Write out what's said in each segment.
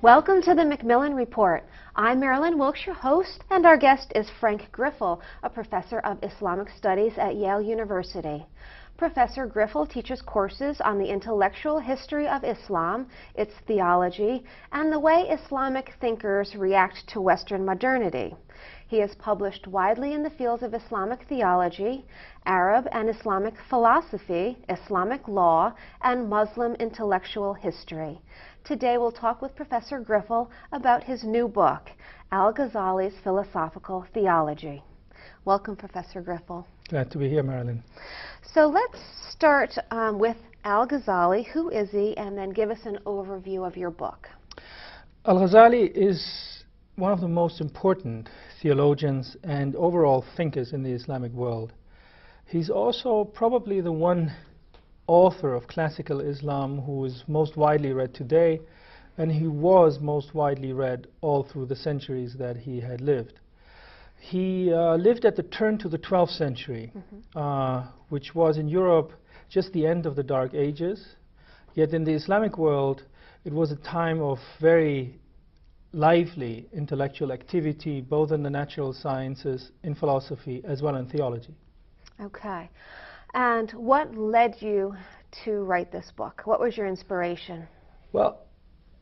Welcome to the Macmillan Report. I'm Marilyn Wilkes, your host, and our guest is Frank Griffel, a professor of Islamic Studies at Yale University. Professor Griffel teaches courses on the intellectual history of Islam, its theology, and the way Islamic thinkers react to Western modernity. He has published widely in the fields of Islamic theology, Arab and Islamic philosophy, Islamic law, and Muslim intellectual history. Today we'll talk with Professor Griffel about his new book, Al-Ghazali's Philosophical Theology. Welcome, Professor Griffel. Glad to be here, Marilyn. So let's start with Al-Ghazali. Who is he? And then give us an overview of your book. Al-Ghazali is one of the most important theologians and overall thinkers in the Islamic world. He's also probably the one author of classical Islam who is most widely read today, and he was most widely read all through the centuries that he had lived. He lived at the turn to the 12th century, which was in Europe just the end of the Dark Ages. Yet in the Islamic world, it was a time of very lively intellectual activity, both in the natural sciences, in philosophy, as well in theology. Okay. And what led you to write this book? What was your inspiration? Well,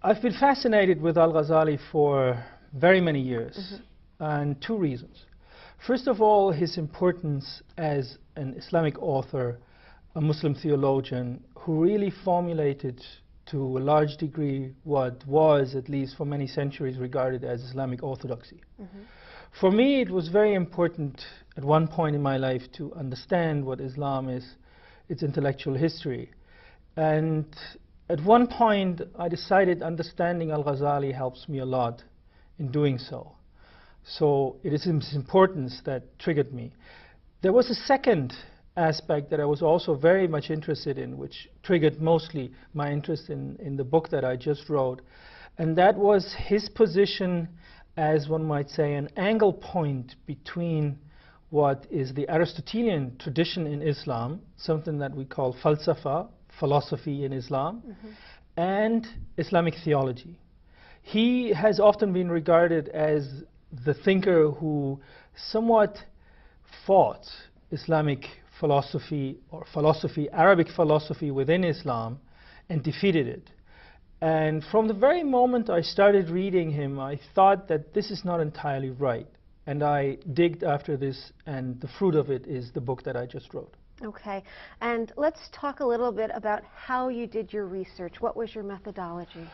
I've been fascinated with Al-Ghazali for very many years, and two reasons. First of all, his importance as an Islamic author, a Muslim theologian, who really formulated to a large degree what was, at least for many centuries, regarded as Islamic orthodoxy. For me, it was very important at one point in my life to understand what Islam is, its intellectual history. And at one point, I decided understanding Al-Ghazali helps me a lot in doing so. So it is his importance that triggered me. There was a second aspect that I was also very much interested in, which triggered mostly my interest in the book that I just wrote, and that was his position as, one might say, an angle point between what is the Aristotelian tradition in Islam, something that we call falsafa, philosophy in Islam, and Islamic theology. He has often been regarded as the thinker who somewhat fought Islamic philosophy or philosophy, Arabic philosophy within Islam, and defeated it. And from the very moment I started reading him, I thought that this is not entirely right. And I digged after this, and the fruit of it is the book that I just wrote. Okay. And let's talk a little bit about how you did your research. What was your methodology?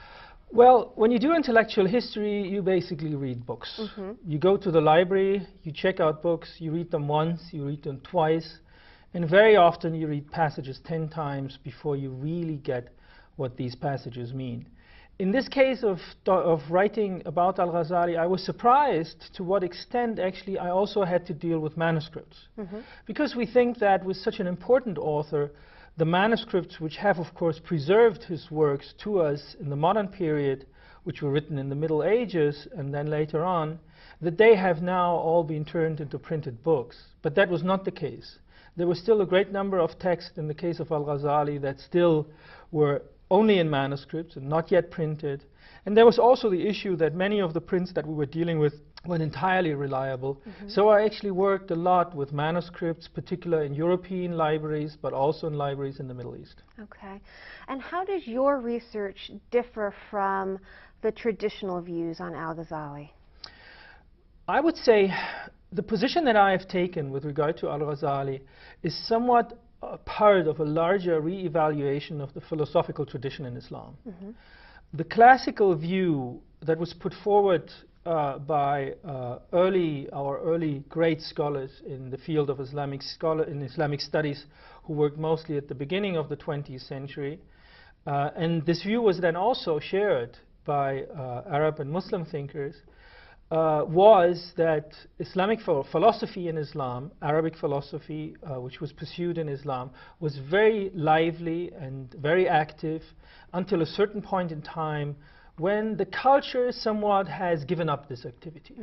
Well, when you do intellectual history, you basically read books. You go to the library, you check out books, you read them once, you read them twice, and very often you read passages 10 times before you really get what these passages mean. In this case of writing about Al-Ghazali, I was surprised to what extent actually I also had to deal with manuscripts. Because we think that with such an important author, the manuscripts which have of course preserved his works to us in the modern period, which were written in the Middle Ages and then later on, that they have now all been turned into printed books. But that was not the case. There was still a great number of texts in the case of Al-Ghazali that still were only in manuscripts and not yet printed. And there was also the issue that many of the prints that we were dealing with weren't entirely reliable. So I actually worked a lot with manuscripts, particularly in European libraries, but also in libraries in the Middle East. Okay. And how does your research differ from the traditional views on Al-Ghazali? I would say the position that I have taken with regard to Al-Ghazali is somewhat a part of a larger re-evaluation of the philosophical tradition in Islam. The classical view that was put forward by our early great scholars in the field of Islamic studies, who worked mostly at the beginning of the 20th century, and this view was then also shared by Arab and Muslim thinkers, was that Islamic philosophy in Islam, Arabic philosophy, which was pursued in Islam, was very lively and very active until a certain point in time when the culture somewhat has given up this activity.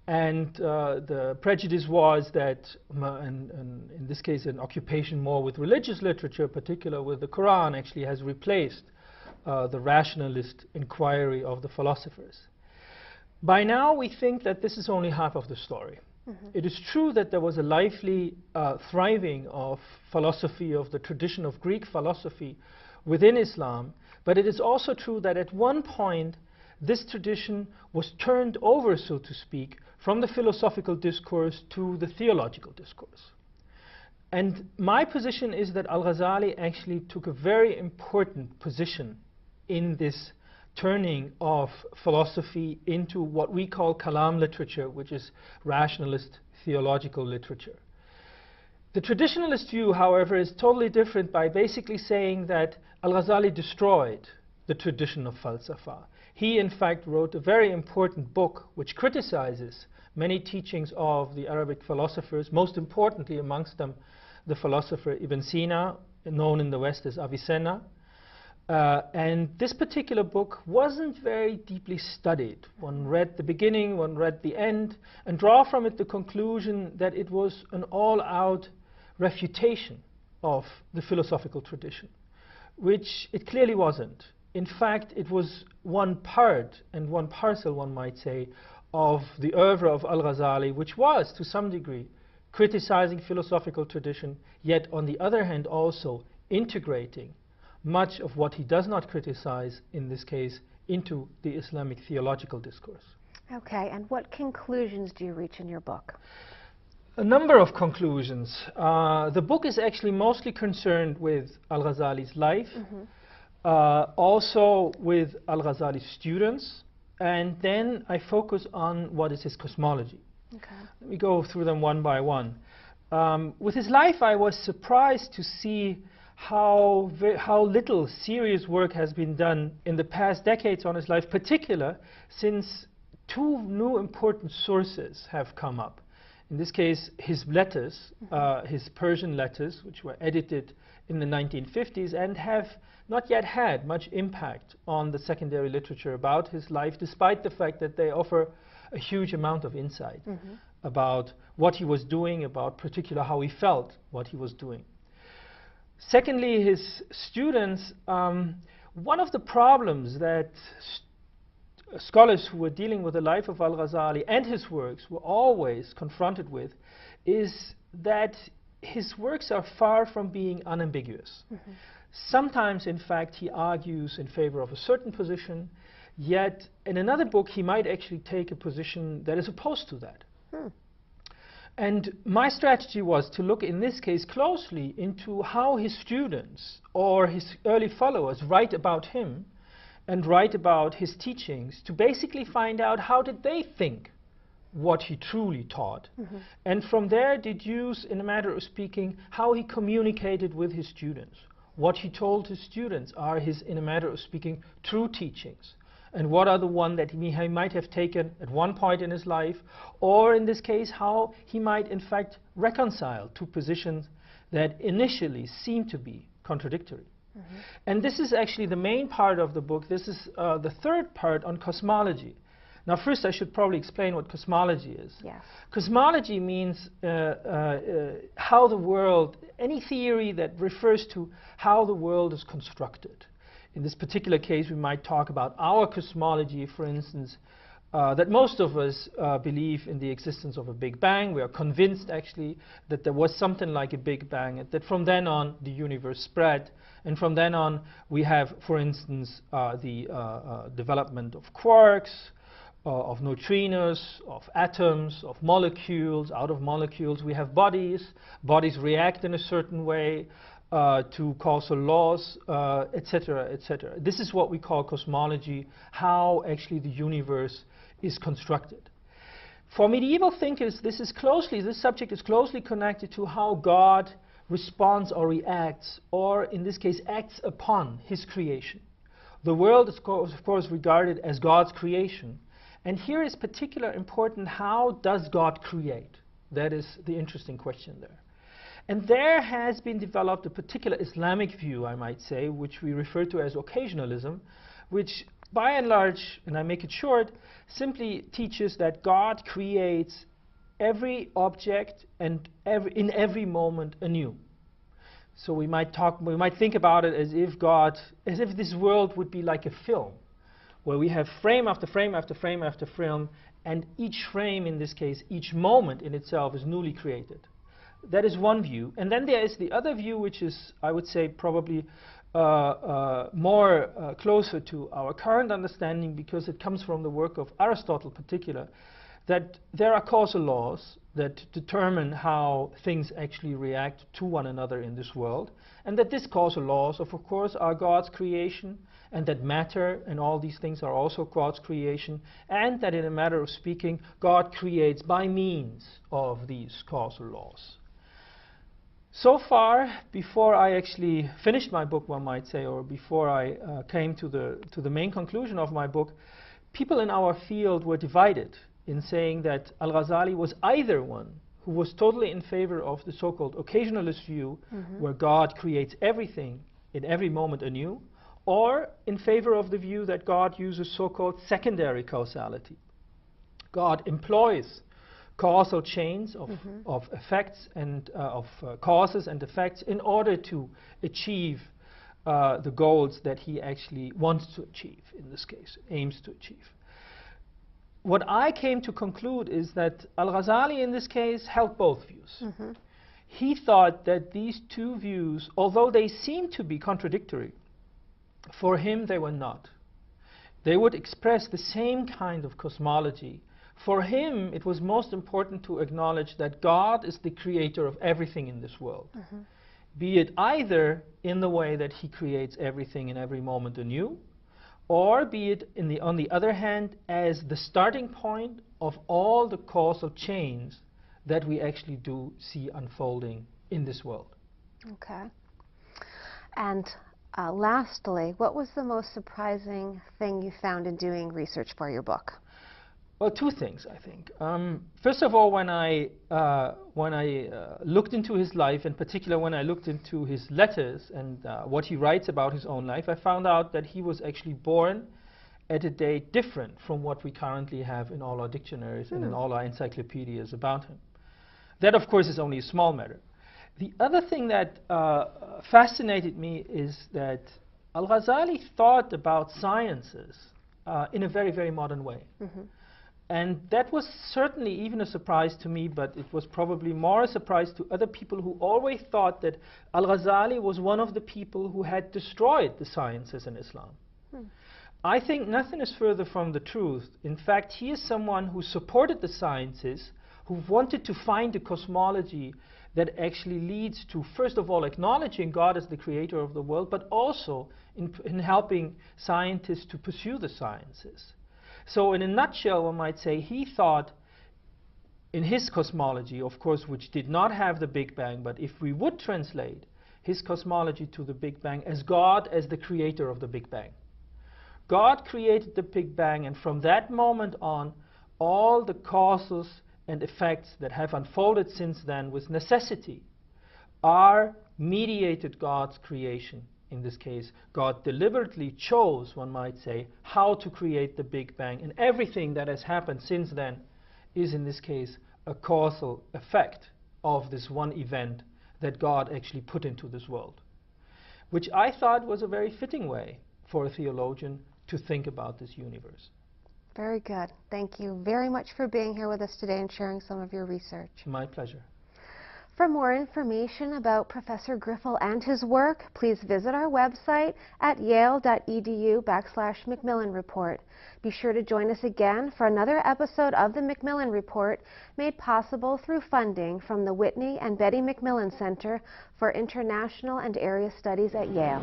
And the prejudice was that, in this case, an occupation more with religious literature, particularly with the Quran, actually has replaced the rationalist inquiry of the philosophers. By now, we think that this is only half of the story. It is true that there was a lively thriving of philosophy, of the tradition of Greek philosophy within Islam, but it is also true that at one point this tradition was turned over, so to speak, from the philosophical discourse to the theological discourse. And my position is that Al-Ghazali actually took a very important position in this turning of philosophy into what we call kalam literature, which is rationalist theological literature. The traditionalist view, however, is totally different by basically saying that Al-Ghazali destroyed the tradition of falsafa. He, in fact, wrote a very important book which criticizes many teachings of the Arabic philosophers, most importantly amongst them the philosopher Ibn Sina, known in the West as Avicenna. And this particular book wasn't very deeply studied. One read the beginning, one read the end, and draw from it the conclusion that it was an all-out refutation of the philosophical tradition, which it clearly wasn't. In fact, it was one part and one parcel, one might say, of the oeuvre of Al-Ghazali, which was, to some degree, criticizing philosophical tradition, yet on the other hand also integrating much of what he does not criticize, in this case, into the Islamic theological discourse. Okay, and what conclusions do you reach in your book? A number of conclusions. The book is actually mostly concerned with Al-Ghazali's life, also with Al-Ghazali's students, and then I focus on what is his cosmology. Okay. Let me go through them one by one. With his life, I was surprised to see how little serious work has been done in the past decades on his life, particularly since two new important sources have come up. In this case, his letters, his Persian letters, which were edited in the 1950s and have not yet had much impact on the secondary literature about his life, despite the fact that they offer a huge amount of insight about what he was doing, about particularly how he felt what he was doing. Secondly, his students, one of the problems that scholars who were dealing with the life of Al-Ghazali and his works were always confronted with is that his works are far from being unambiguous. Sometimes, in fact, he argues in favor of a certain position, yet in another book he might actually take a position that is opposed to that. And my strategy was to look, in this case, closely into how his students or his early followers write about him and write about his teachings, to basically find out how did they think what he truly taught. And from there deduce, in a matter of speaking, how he communicated with his students. What he told his students are his, in a matter of speaking, true teachings. And what are the ones that he might have taken at one point in his life, or in this case, how he might in fact reconcile two positions that initially seemed to be contradictory. And this is actually the main part of the book. This is the third part on cosmology. Now, first I should probably explain what cosmology is. Yes. Cosmology means how the world, any theory that refers to how the world is constructed. In this particular case, we might talk about our cosmology, for instance, that most of us believe in the existence of a Big Bang. We are convinced, actually, that there was something like a Big Bang, and that from then on the universe spread. And from then on, we have, for instance, the development of quarks, of neutrinos, of atoms, of molecules. Out of molecules, we have bodies. Bodies react in a certain way to causal laws, etc., etc. This is what we call cosmology, how actually the universe is constructed. For medieval thinkers, this subject is closely connected to how God responds or reacts, or in this case acts upon his creation. The world is of course regarded as God's creation, and here is particularly important, how does God create? That is the interesting question there. And there has been developed a particular Islamic view, I might say, which we refer to as occasionalism, which by and large, and I make it short, simply teaches that God creates every object and in every moment anew. So we might think about it as if this world would be like a film, where we have frame after frame after frame after frame, and each frame, in this case, each moment in itself is newly created. That is one view. And then there is the other view, which is, I would say, probably more closer to our current understanding, because it comes from the work of Aristotle in particular, that there are causal laws that determine how things actually react to one another in this world, and that these causal laws, of course, are God's creation, and that matter and all these things are also God's creation, and that in a matter of speaking, God creates by means of these causal laws. So far, before I actually finished my book, one might say, or before I came to the main conclusion of my book, people in our field were divided in saying that Al-Ghazali was either one who was totally in favor of the so-called occasionalist view, where God creates everything in every moment anew, or in favor of the view that God uses so-called secondary causality. God employs causal chains of effects and of causes and effects in order to achieve the goals that he actually wants to achieve, in this case, aims to achieve. What I came to conclude is that Al-Ghazali in this case held both views. He thought that these two views, although they seemed to be contradictory, for him they were not. They would express the same kind of cosmology. For him, it was most important to acknowledge that God is the creator of everything in this world, be it either in the way that he creates everything in every moment anew, or be it on the other hand as the starting point of all the causal chains that we actually do see unfolding in this world. Okay. And lastly, what was the most surprising thing you found in doing research for your book? Well, two things, I think. First of all, when I looked into his life, in particular when I looked into his letters and what he writes about his own life, I found out that he was actually born at a date different from what we currently have in all our dictionaries and in all our encyclopedias about him. That, of course, is only a small matter. The other thing that fascinated me is that Al-Ghazali thought about sciences in a very, very modern way. And that was certainly even a surprise to me, but it was probably more a surprise to other people who always thought that Al-Ghazali was one of the people who had destroyed the sciences in Islam. I think nothing is further from the truth. In fact, he is someone who supported the sciences, who wanted to find a cosmology that actually leads to, first of all, acknowledging God as the creator of the world, but also in helping scientists to pursue the sciences. So in a nutshell, one might say he thought in his cosmology, of course, which did not have the Big Bang, but if we would translate his cosmology to the Big Bang as God as the creator of the Big Bang. God created the Big Bang, and from that moment on, all the causes and effects that have unfolded since then with necessity are mediated God's creation. In this case, God deliberately chose, one might say, how to create the Big Bang, and everything that has happened since then is, in this case, a causal effect of this one event that God actually put into this world, which I thought was a very fitting way for a theologian to think about this universe. Very good. Thank you very much for being here with us today and sharing some of your research. My pleasure. For more information about Professor Griffel and his work, please visit our website at yale.edu/Macmillan Report. Be sure to join us again for another episode of the Macmillan Report, made possible through funding from the Whitney and Betty Macmillan Center for International and Area Studies at Yale.